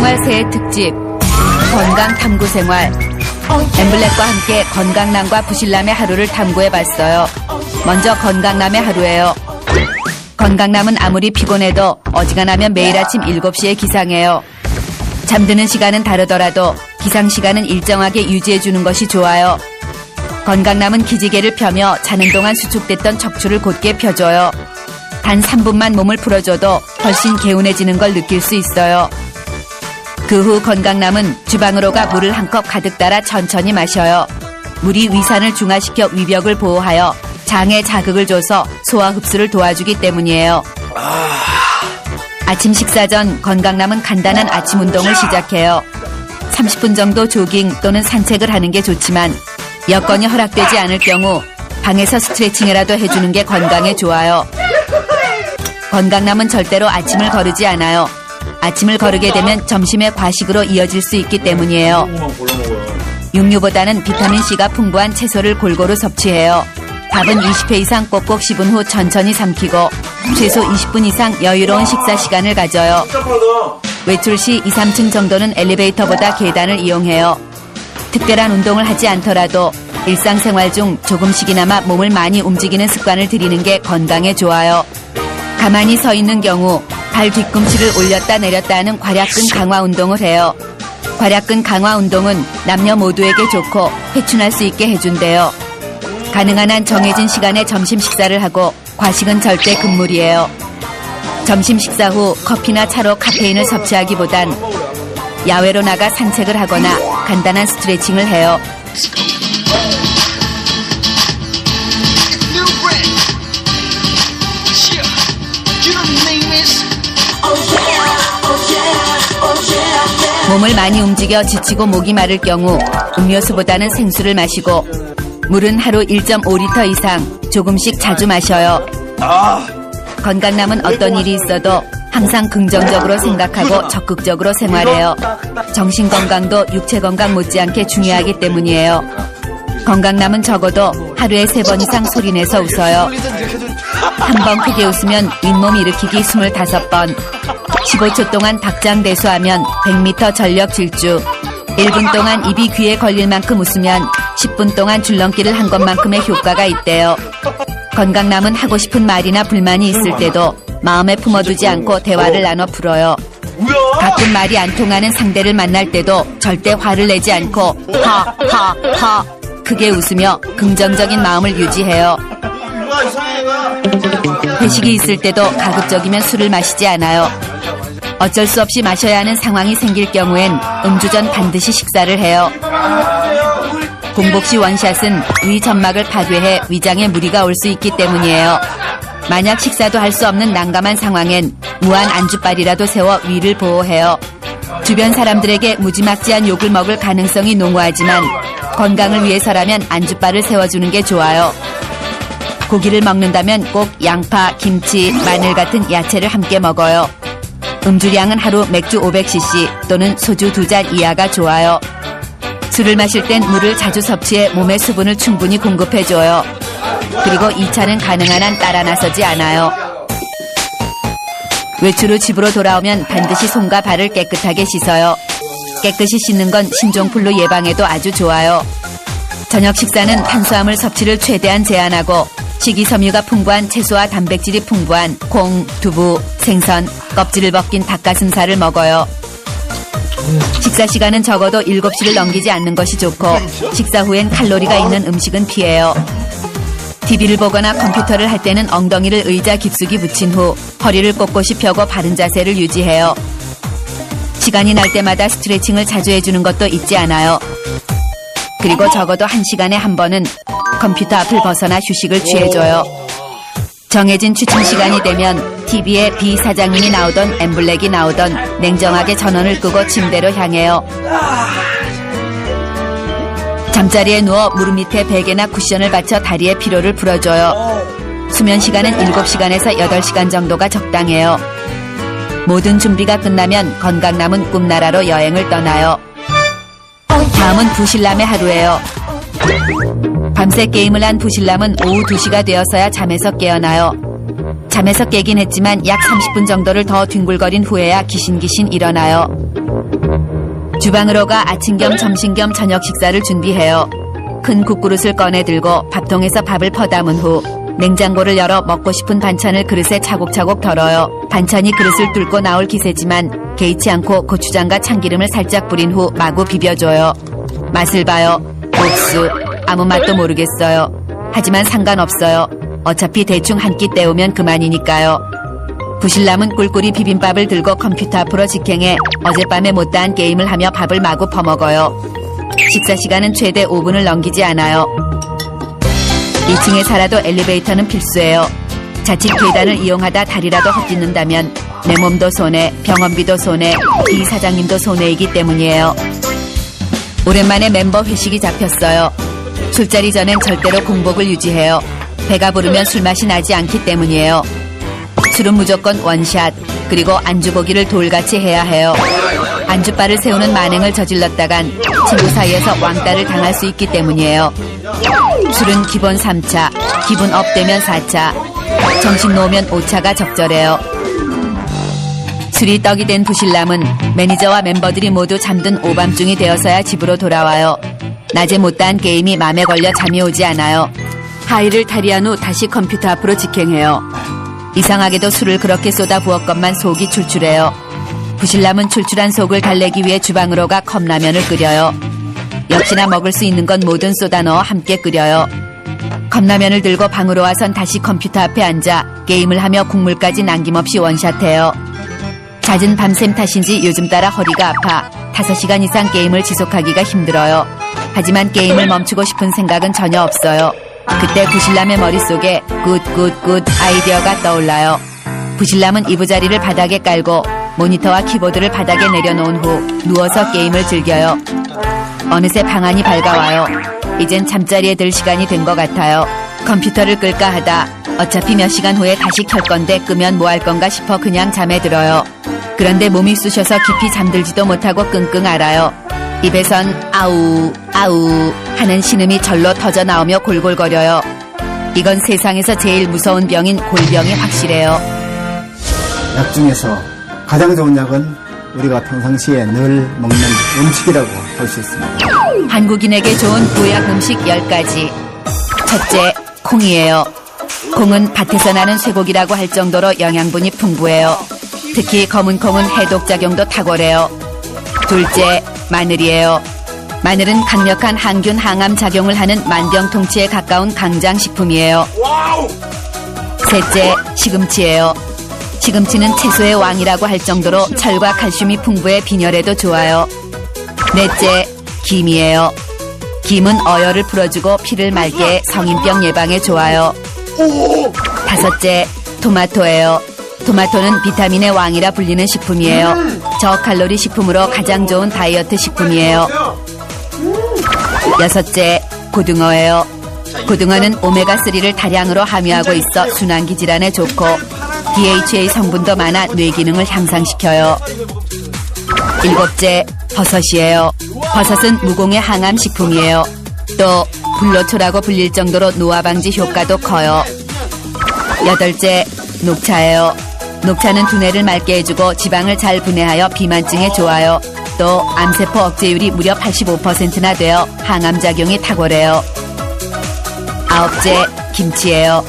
일상생활 새해 특집 건강 탐구 생활. 엠블랙과 함께 건강남과 부실남의 하루를 탐구해봤어요. 먼저 건강남의 하루예요. 건강남은 아무리 피곤해도 어지간하면 매일 아침 7시에 기상해요. 잠드는 시간은 다르더라도 기상 시간은 일정하게 유지해주는 것이 좋아요. 건강남은 기지개를 펴며 자는 동안 수축됐던 척추를 곧게 펴줘요. 단 3분만 몸을 풀어줘도 훨씬 개운해지는 걸 느낄 수 있어요. 그 후 건강남은 주방으로 가 물을 한 컵 가득 따라 천천히 마셔요. 물이 위산을 중화시켜 위벽을 보호하여 장에 자극을 줘서 소화 흡수를 도와주기 때문이에요. 아침 식사 전 건강남은 간단한 아침 운동을 시작해요. 30분 정도 조깅 또는 산책을 하는 게 좋지만 여건이 허락되지 않을 경우 방에서 스트레칭이라도 해주는 게 건강에 좋아요. 건강남은 절대로 아침을 거르지 않아요. 아침을 거르게 되면 점심에 과식으로 이어질 수 있기 때문이에요. 육류보다는 비타민C가 풍부한 채소를 골고루 섭취해요. 밥은 20회 이상 꼭꼭 씹은 후 천천히 삼키고 최소 20분 이상 여유로운 식사 시간을 가져요. 외출 시 2, 3층 정도는 엘리베이터보다 계단을 이용해요. 특별한 운동을 하지 않더라도 일상생활 중 조금씩이나마 몸을 많이 움직이는 습관을 들이는 게 건강에 좋아요. 가만히 서 있는 경우 발 뒤꿈치를 올렸다 내렸다 하는 괄약근 강화 운동을 해요. 괄약근 강화 운동은 남녀 모두에게 좋고 회춘할 수 있게 해준대요. 가능한 한 정해진 시간에 점심 식사를 하고 과식은 절대 금물이에요. 점심 식사 후 커피나 차로 카페인을 섭취하기보단 야외로 나가 산책을 하거나 간단한 스트레칭을 해요. 몸을 많이 움직여 지치고 목이 마를 경우 음료수보다는 생수를 마시고 물은 하루 1.5리터 이상 조금씩 자주 마셔요. 건강남은 어떤 일이 있어도 항상 긍정적으로 생각하고 적극적으로 생활해요. 정신건강도 육체건강 못지않게 중요하기 때문이에요. 건강남은 적어도 하루에 3번 이상 소리내서 웃어요. 한 번 크게 웃으면 윗몸 일으키기 25번, 15초 동안 박장대소하면 100m 전력 질주, 1분 동안 입이 귀에 걸릴 만큼 웃으면 10분 동안 줄넘기를 한 것만큼의 효과가 있대요. 건강남은 하고 싶은 말이나 불만이 있을 때도 마음에 품어두지 않고 대화를 나눠 풀어요. 가끔 말이 안 통하는 상대를 만날 때도 절대 화를 내지 않고 하하하 크게 웃으며 긍정적인 마음을 유지해요. 회식이 있을 때도 가급적이면 술을 마시지 않아요. 어쩔 수 없이 마셔야 하는 상황이 생길 경우엔 음주 전 반드시 식사를 해요. 공복 시 원샷은 위 점막을 파괴해 위장에 무리가 올 수 있기 때문이에요. 만약 식사도 할 수 없는 난감한 상황엔 무한 안주빨이라도 세워 위를 보호해요. 주변 사람들에게 무지막지한 욕을 먹을 가능성이 농후하지만 건강을 위해서라면 안주빨을 세워주는 게 좋아요. 고기를 먹는다면 꼭 양파, 김치, 마늘 같은 야채를 함께 먹어요. 음주량은 하루 맥주 500cc 또는 소주 2잔 이하가 좋아요. 술을 마실 땐 물을 자주 섭취해 몸에 수분을 충분히 공급해줘요. 그리고 2차는 가능한 한 따라 나서지 않아요. 외출 후 집으로 돌아오면 반드시 손과 발을 깨끗하게 씻어요. 깨끗이 씻는 건 신종플루 예방에도 아주 좋아요. 저녁 식사는 탄수화물 섭취를 최대한 제한하고 식이섬유가 풍부한 채소와 단백질이 풍부한 콩, 두부, 생선, 껍질을 벗긴 닭가슴살을 먹어요. 식사 시간은 적어도 7시를 넘기지 않는 것이 좋고 식사 후엔 칼로리가 있는 음식은 피해요. TV를 보거나 컴퓨터를 할 때는 엉덩이를 의자 깊숙이 붙인 후 허리를 꼿꼿이 펴고 바른 자세를 유지해요. 시간이 날 때마다 스트레칭을 자주 해주는 것도 잊지 않아요. 그리고 적어도 1시간에 한 번은 컴퓨터 앞을 벗어나 휴식을 취해줘요. 정해진 취침 시간이 되면 TV에 비 사장님이 나오던 엠블랙이 나오던 냉정하게 전원을 끄고 침대로 향해요. 잠자리에 누워 무릎 밑에 베개나 쿠션을 받쳐 다리의 피로를 풀어줘요. 수면 시간은 7시간에서 8시간 정도가 적당해요. 모든 준비가 끝나면 건강남은 꿈나라로 여행을 떠나요. 다음은 부실남의 하루예요. 밤새 게임을 한 부실남은 오후 2시가 되어서야 잠에서 깨어나요. 잠에서 깨긴 했지만 약 30분 정도를 더 뒹굴거린 후에야 기신기신 일어나요. 주방으로 가 아침 겸 점심 겸 저녁 식사를 준비해요. 큰 국그릇을 꺼내 들고 밥통에서 밥을 퍼담은 후 냉장고를 열어 먹고 싶은 반찬을 그릇에 차곡차곡 덜어요. 반찬이 그릇을 뚫고 나올 기세지만 개의치 않고 고추장과 참기름을 살짝 뿌린 후 마구 비벼줘요. 맛을 봐요. 옥수. 아무 맛도 모르겠어요. 하지만 상관없어요. 어차피 대충 한 끼 때우면 그만이니까요. 부실남은 꿀꿀이 비빔밥을 들고 컴퓨터 앞으로 직행해 어젯밤에 못다한 게임을 하며 밥을 마구 퍼먹어요. 식사 시간은 최대 5분을 넘기지 않아요. 2층에 살아도 엘리베이터는 필수예요. 자칫 계단을 이용하다 다리라도 헛짓는다면 내 몸도 손해, 병원비도 손해, 이 사장님도 손해이기 때문이에요. 오랜만에 멤버 회식이 잡혔어요. 술자리 전엔 절대로 공복을 유지해요. 배가 부르면 술맛이 나지 않기 때문이에요. 술은 무조건 원샷, 그리고 안주보기를 돌같이 해야 해요. 안주바를 세우는 만행을 저질렀다간 친구 사이에서 왕따를 당할 수 있기 때문이에요. 술은 기본 3차, 기분 업 되면 4차, 정신 놓으면 5차가 적절해요. 술이 떡이 된 부실남은 매니저와 멤버들이 모두 잠든 오밤중이 되어서야 집으로 돌아와요. 낮에 못다한 게임이 맘에 걸려 잠이 오지 않아요. 하이를 탈의한 후 다시 컴퓨터 앞으로 직행해요. 이상하게도 술을 그렇게 쏟아 부었건만 속이 출출해요. 부실남은 출출한 속을 달래기 위해 주방으로 가 컵라면을 끓여요. 역시나 먹을 수 있는 건 뭐든 쏟아 넣어 함께 끓여요. 컵라면을 들고 방으로 와선 다시 컴퓨터 앞에 앉아 게임을 하며 국물까지 남김없이 원샷해요. 잦은 밤샘 탓인지 요즘 따라 허리가 아파 5시간 이상 게임을 지속하기가 힘들어요. 하지만 게임을 멈추고 싶은 생각은 전혀 없어요. 그때 부실남의 머릿속에 굿 아이디어가 떠올라요. 부실남은 이부자리를 바닥에 깔고 모니터와 키보드를 바닥에 내려놓은 후 누워서 게임을 즐겨요. 어느새 방안이 밝아와요. 이젠 잠자리에 들 시간이 된 것 같아요. 컴퓨터를 끌까 하다 어차피 몇 시간 후에 다시 켤 건데 끄면 뭐 할 건가 싶어 그냥 잠에 들어요. 그런데 몸이 쑤셔서 깊이 잠들지도 못하고 끙끙 앓아요. 입에선 아우 하는 신음이 절로 터져 나오며 골골거려요. 이건 세상에서 제일 무서운 병인 골병이 확실해요. 약 중에서 가장 좋은 약은 우리가 평상시에 늘 먹는 음식이라고 할 수 있습니다. 한국인에게 좋은 보약 음식 10가지. 첫째, 콩이에요. 콩은 밭에서 나는 쇠고기라고 할 정도로 영양분이 풍부해요. 특히 검은 콩은 해독작용도 탁월해요. 둘째, 마늘이에요. 마늘은 강력한 항균 항암 작용을 하는 만병통치에 가까운 강장식품이에요. 셋째, 시금치예요. 시금치는 채소의 왕이라고 할 정도로 철과 칼슘이 풍부해 빈혈에도 좋아요. 넷째, 김이에요. 김은 어혈을 풀어주고 피를 맑게 해 성인병 예방에 좋아요. 다섯째, 토마토예요. 토마토는 비타민의 왕이라 불리는 식품이에요. 저칼로리 식품으로 가장 좋은 다이어트 식품이에요. 여섯째, 고등어예요. 고등어는 오메가3를 다량으로 함유하고 있어 순환기 질환에 좋고 DHA 성분도 많아 뇌 기능을 향상시켜요. 일곱째, 버섯이에요. 버섯은 무공해 항암 식품이에요. 또 불로초라고 불릴 정도로 노화 방지 효과도 커요. 여덟째, 녹차예요. 녹차는 두뇌를 맑게 해주고 지방을 잘 분해하여 비만증에 좋아요. 또 암세포 억제율이 무려 85%나 되어 항암작용이 탁월해요. 아홉째, 김치예요.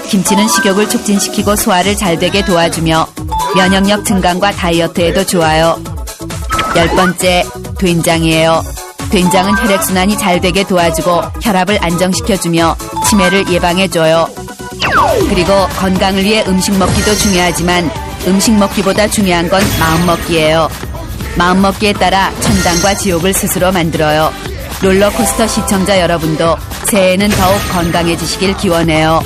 김치는 식욕을 촉진시키고 소화를 잘 되게 도와주며 면역력 증강과 다이어트에도 좋아요. 10번째, 된장이에요. 된장은 혈액순환이 잘 되게 도와주고 혈압을 안정시켜주며 치매를 예방해줘요. 그리고 건강을 위해 음식 먹기도 중요하지만 음식 먹기보다 중요한 건 마음 먹기예요. 마음 먹기에 따라 천당과 지옥을 스스로 만들어요. 롤러코스터 시청자 여러분도 새해에는 더욱 건강해지시길 기원해요.